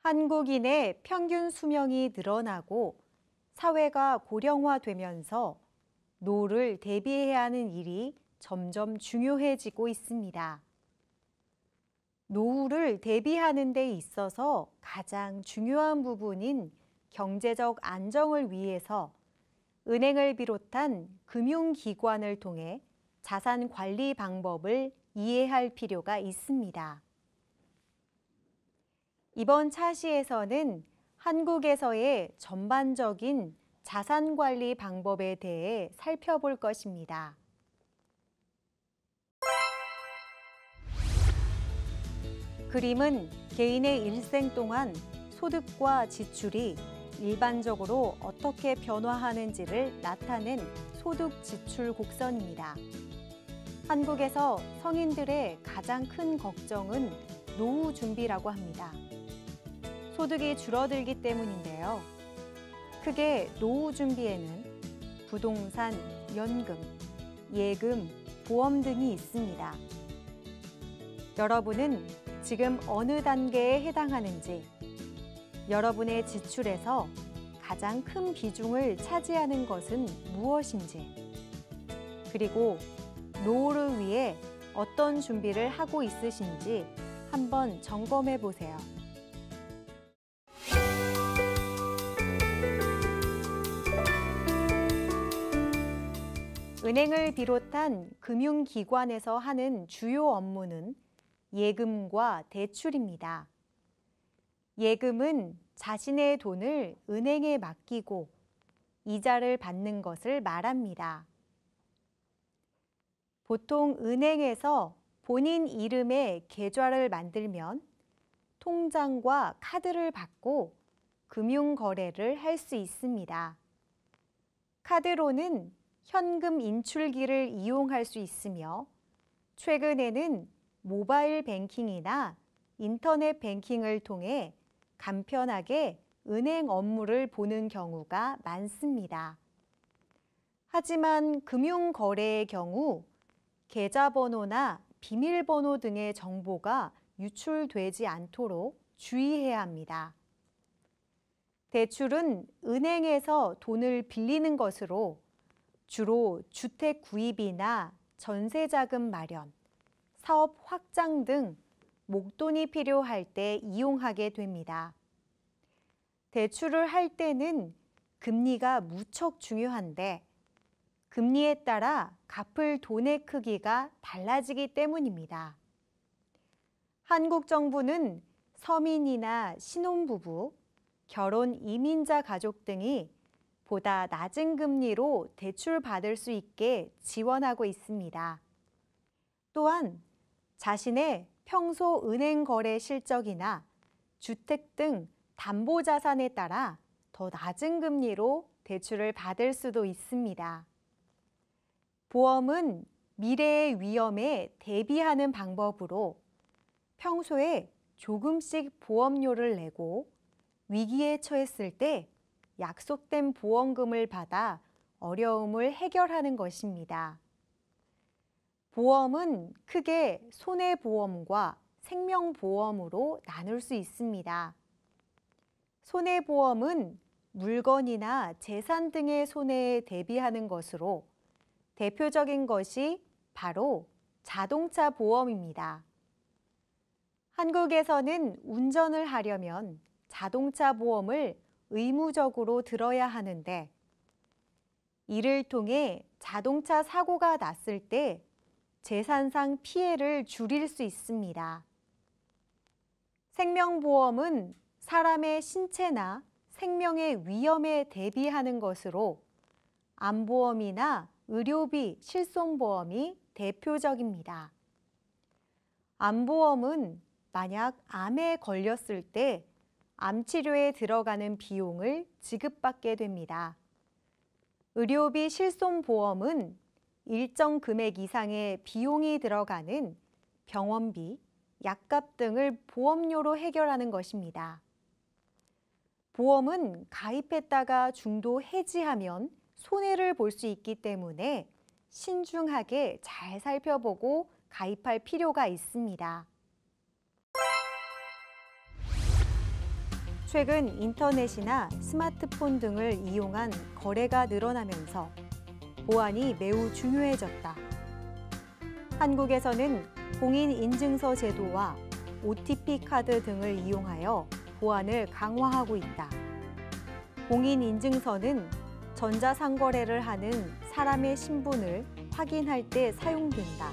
한국인의 평균 수명이 늘어나고 사회가 고령화되면서 노후를 대비해야 하는 일이 점점 중요해지고 있습니다. 노후를 대비하는 데 있어서 가장 중요한 부분인 경제적 안정을 위해서 은행을 비롯한 금융기관을 통해 자산 관리 방법을 이해할 필요가 있습니다. 이번 차시에서는 한국에서의 전반적인 자산 관리 방법에 대해 살펴볼 것입니다. 그림은 개인의 일생 동안 소득과 지출이 일반적으로 어떻게 변화하는지를 나타낸 소득 지출 곡선입니다. 한국에서 성인들의 가장 큰 걱정은 노후 준비라고 합니다. 소득이 줄어들기 때문인데요. 크게 노후 준비에는 부동산, 연금, 예금, 보험 등이 있습니다. 여러분은 지금 어느 단계에 해당하는지, 여러분의 지출에서 가장 큰 비중을 차지하는 것은 무엇인지, 그리고 노후를 위해 어떤 준비를 하고 있으신지 한번 점검해 보세요. 은행을 비롯한 금융기관에서 하는 주요 업무는 예금과 대출입니다. 예금은 자신의 돈을 은행에 맡기고 이자를 받는 것을 말합니다. 보통 은행에서 본인 이름의 계좌를 만들면 통장과 카드를 받고 금융거래를 할 수 있습니다. 카드로는 현금 인출기를 이용할 수 있으며 최근에는 모바일 뱅킹이나 인터넷 뱅킹을 통해 간편하게 은행 업무를 보는 경우가 많습니다. 하지만 금융거래의 경우 계좌번호나 비밀번호 등의 정보가 유출되지 않도록 주의해야 합니다. 대출은 은행에서 돈을 빌리는 것으로 주로 주택 구입이나 전세자금 마련, 사업 확장 등 목돈이 필요할 때 이용하게 됩니다. 대출을 할 때는 금리가 무척 중요한데 금리에 따라 갚을 돈의 크기가 달라지기 때문입니다. 한국 정부는 서민이나 신혼부부, 결혼 이민자 가족 등이 보다 낮은 금리로 대출받을 수 있게 지원하고 있습니다. 또한 자신의 평소 은행 거래 실적이나 주택 등 담보자산에 따라 더 낮은 금리로 대출을 받을 수도 있습니다. 보험은 미래의 위험에 대비하는 방법으로 평소에 조금씩 보험료를 내고 위기에 처했을 때 약속된 보험금을 받아 어려움을 해결하는 것입니다. 보험은 크게 손해보험과 생명보험으로 나눌 수 있습니다. 손해보험은 물건이나 재산 등의 손해에 대비하는 것으로 대표적인 것이 바로 자동차 보험입니다. 한국에서는 운전을 하려면 자동차 보험을 의무적으로 들어야 하는데 이를 통해 자동차 사고가 났을 때 재산상 피해를 줄일 수 있습니다. 생명보험은 사람의 신체나 생명의 위험에 대비하는 것으로 암보험이나 의료비, 실손보험이 대표적입니다. 암보험은 만약 암에 걸렸을 때 암치료에 들어가는 비용을 지급받게 됩니다. 의료비 실손보험은 일정 금액 이상의 비용이 들어가는 병원비, 약값 등을 보험료로 해결하는 것입니다. 보험은 가입했다가 중도 해지하면 손해를 볼 수 있기 때문에 신중하게 잘 살펴보고 가입할 필요가 있습니다. 최근 인터넷이나 스마트폰 등을 이용한 거래가 늘어나면서 보안이 매우 중요해졌다. 한국에서는 공인인증서 제도와 OTP 카드 등을 이용하여 보안을 강화하고 있다. 공인인증서는 전자상거래를 하는 사람의 신분을 확인할 때 사용된다.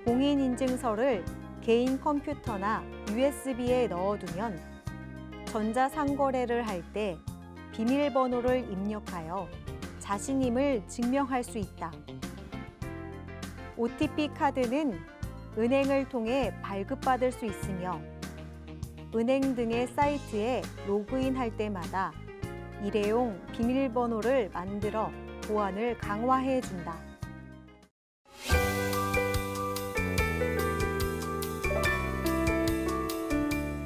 공인인증서를 개인 컴퓨터나 USB에 넣어두면 전자상거래를 할 때 비밀번호를 입력하여 자신임을 증명할 수 있다. OTP 카드는 은행을 통해 발급받을 수 있으며 은행 등의 사이트에 로그인할 때마다 일회용 비밀번호를 만들어 보안을 강화해 준다.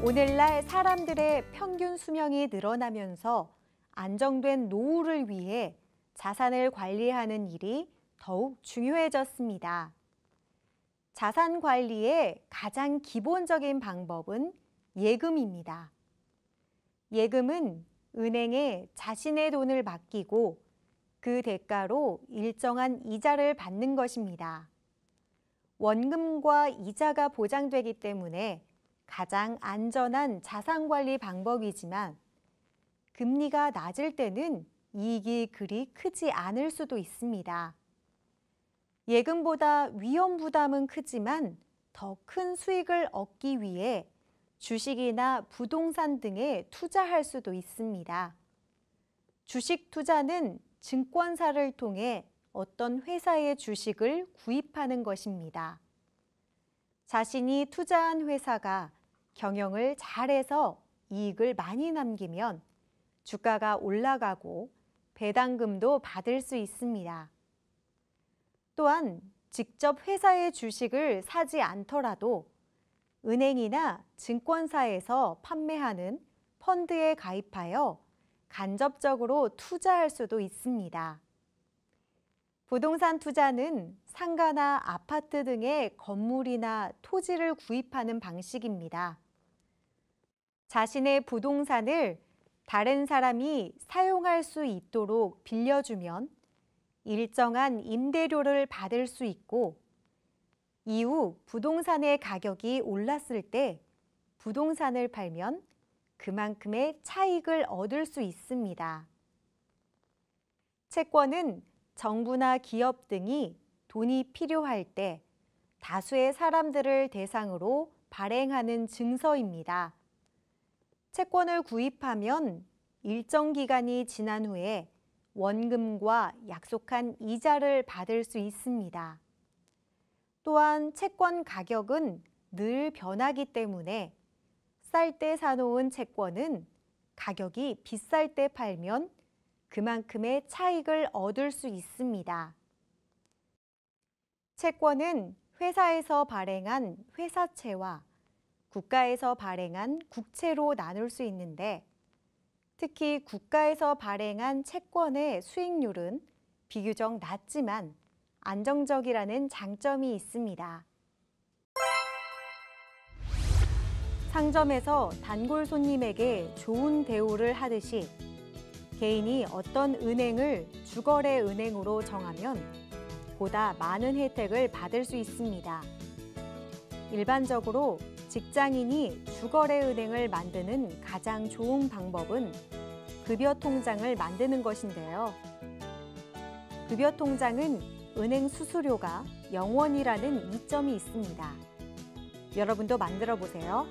오늘날 사람들의 평균 수명이 늘어나면서 안정된 노후를 위해 자산을 관리하는 일이 더욱 중요해졌습니다. 자산 관리의 가장 기본적인 방법은 예금입니다. 예금은 은행에 자신의 돈을 맡기고 그 대가로 일정한 이자를 받는 것입니다. 원금과 이자가 보장되기 때문에 가장 안전한 자산관리 방법이지만 금리가 낮을 때는 이익이 그리 크지 않을 수도 있습니다. 예금보다 위험 부담은 크지만 더 큰 수익을 얻기 위해 주식이나 부동산 등에 투자할 수도 있습니다. 주식 투자는 증권사를 통해 어떤 회사의 주식을 구입하는 것입니다. 자신이 투자한 회사가 경영을 잘해서 이익을 많이 남기면 주가가 올라가고 배당금도 받을 수 있습니다. 또한 직접 회사의 주식을 사지 않더라도 은행이나 증권사에서 판매하는 펀드에 가입하여 간접적으로 투자할 수도 있습니다. 부동산 투자는 상가나 아파트 등의 건물이나 토지를 구입하는 방식입니다. 자신의 부동산을 다른 사람이 사용할 수 있도록 빌려주면 일정한 임대료를 받을 수 있고 이후 부동산의 가격이 올랐을 때 부동산을 팔면 그만큼의 차익을 얻을 수 있습니다. 채권은 정부나 기업 등이 돈이 필요할 때 다수의 사람들을 대상으로 발행하는 증서입니다. 채권을 구입하면 일정 기간이 지난 후에 원금과 약속한 이자를 받을 수 있습니다. 또한 채권 가격은 늘 변하기 때문에 쌀 때 사놓은 채권은 가격이 비쌀 때 팔면 그만큼의 차익을 얻을 수 있습니다. 채권은 회사에서 발행한 회사채와 국가에서 발행한 국채로 나눌 수 있는데 특히 국가에서 발행한 채권의 수익률은 비교적 낮지만 안정적이라는 장점이 있습니다. 상점에서 단골 손님에게 좋은 대우를 하듯이 개인이 어떤 은행을 주거래 은행으로 정하면 보다 많은 혜택을 받을 수 있습니다. 일반적으로 직장인이 주거래 은행을 만드는 가장 좋은 방법은 급여 통장을 만드는 것인데요. 급여 통장은 은행 수수료가 0원이라는 이점이 있습니다. 여러분도 만들어 보세요.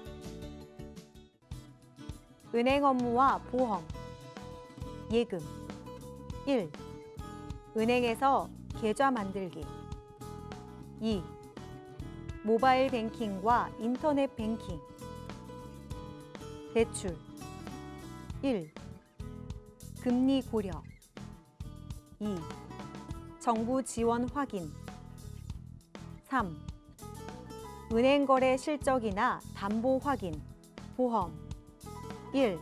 은행 업무와 보험, 예금. 1. 은행에서 계좌 만들기. 2. 모바일 뱅킹과 인터넷 뱅킹. 대출. 1. 금리 고려. 2. 정부 지원 확인. 3. 은행 거래 실적이나 담보 확인, 보험. 1.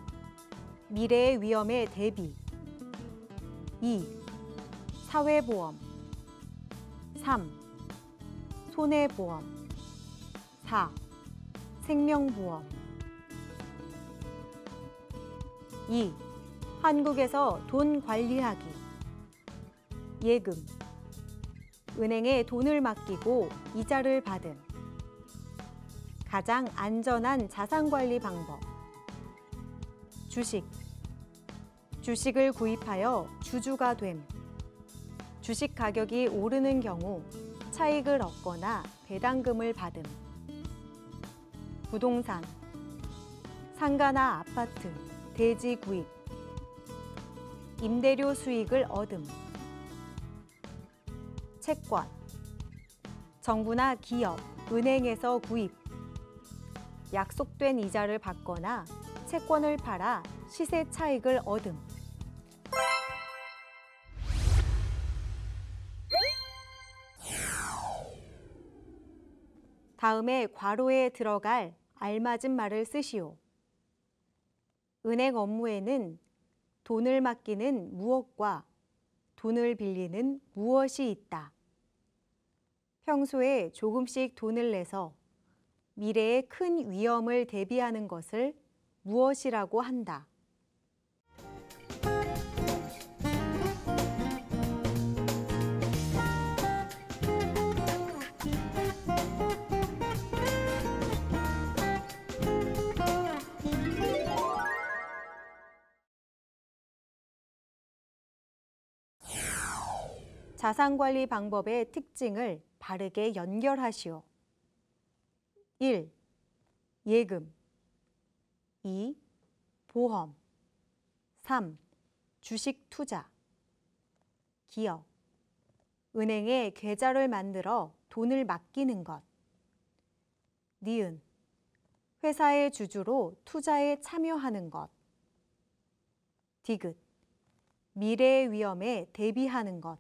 미래의 위험에 대비. 2. 사회보험. 3. 손해보험. 4. 생명보험. 2. 한국에서 돈 관리하기. 예금. 은행에 돈을 맡기고 이자를 받음. 가장 안전한 자산관리 방법. 주식. 주식을 구입하여 주주가 됨. 주식 가격이 오르는 경우 차익을 얻거나 배당금을 받음. 부동산. 상가나 아파트, 대지 구입. 임대료 수익을 얻음. 채권. 정부나 기업, 은행에서 구입. 약속된 이자를 받거나 채권을 팔아 시세 차익을 얻음. 다음에 괄호에 들어갈 알맞은 말을 쓰시오. 은행 업무에는 돈을 맡기는 무엇과 돈을 빌리는 무엇이 있다. 평소에 조금씩 돈을 내서 미래의 큰 위험을 대비하는 것을 무엇이라고 한다. 자산관리 방법의 특징을 바르게 연결하시오. 1. 예금. 2. 보험. 3. 주식 투자. 기업. 은행에 계좌를 만들어 돈을 맡기는 것. 니은. 회사의 주주로 투자에 참여하는 것. 디귿. 미래의 위험에 대비하는 것.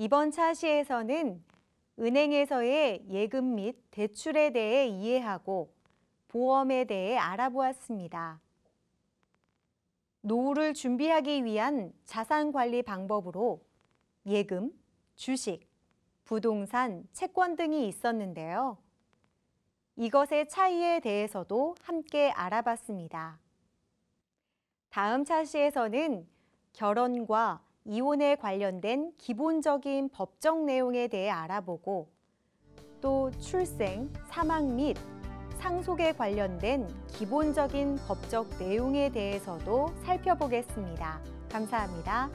이번 차시에서는 은행에서의 예금 및 대출에 대해 이해하고 보험에 대해 알아보았습니다. 노후를 준비하기 위한 자산관리 방법으로 예금, 주식, 부동산, 채권 등이 있었는데요. 이것의 차이에 대해서도 함께 알아봤습니다. 다음 차시에서는 결혼과 이혼에 관련된 기본적인 법적 내용에 대해 알아보고 또 출생, 사망 및 상속에 관련된 기본적인 법적 내용에 대해서도 살펴보겠습니다. 감사합니다.